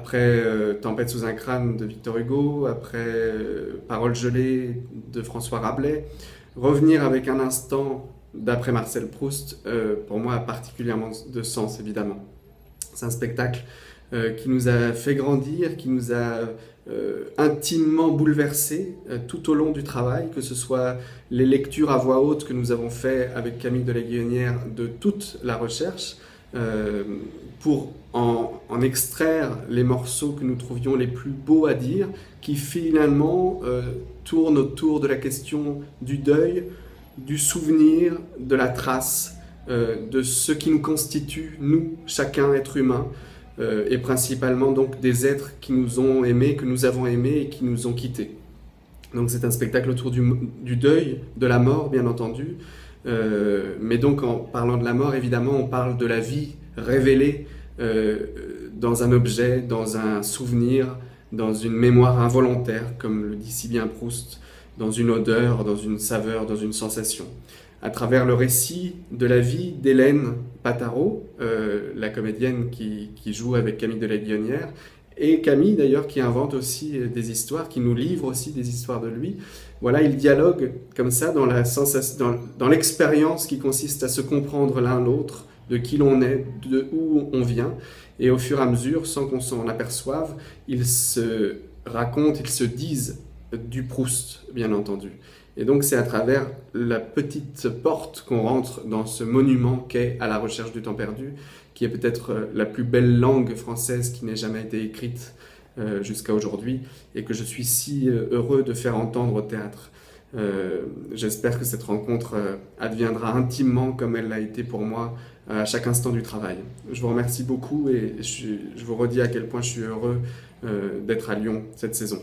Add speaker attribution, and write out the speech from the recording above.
Speaker 1: après Tempête sous un crâne de Victor Hugo, après Paroles gelées de François Rabelais. Revenir avec un instant d'après Marcel Proust, pour moi, a particulièrement de sens, évidemment. C'est un spectacle qui nous a fait grandir, qui nous a intimement bouleversés tout au long du travail, que ce soit les lectures à voix haute que nous avons fait avec Camille de la Guillonnière de toute la recherche, pour en extraire les morceaux que nous trouvions les plus beaux à dire, qui finalement tournent autour de la question du deuil, du souvenir, de la trace, de ce qui nous constitue, nous, chacun être humain, et principalement donc des êtres qui nous ont aimés, que nous avons aimés et qui nous ont quittés. Donc c'est un spectacle autour du deuil, de la mort bien entendu, mais donc en parlant de la mort, évidemment, on parle de la vie révélée dans un objet, dans un souvenir, dans une mémoire involontaire, comme le dit si bien Proust, dans une odeur, dans une saveur, dans une sensation. À travers le récit de la vie d'Hélène Pataro, la comédienne qui joue avec Camille de la Guillonnière, et Camille d'ailleurs qui invente aussi des histoires, qui nous livre aussi des histoires de lui. Voilà, il dialogue comme ça dans l'expérience qui consiste à se comprendre l'un l'autre, de qui l'on est, de où on vient, et au fur et à mesure, sans qu'on s'en aperçoive, ils se racontent, ils se disent du Proust, bien entendu. Et donc c'est à travers la petite porte qu'on rentre dans ce monument qu'est À la recherche du temps perdu, qui est peut-être la plus belle langue française qui n'ait jamais été écrite jusqu'à aujourd'hui, et que je suis si heureux de faire entendre au théâtre. J'espère que cette rencontre adviendra intimement comme elle l'a été pour moi à chaque instant du travail. Je vous remercie beaucoup et je vous redis à quel point je suis heureux d'être à Lyon cette saison.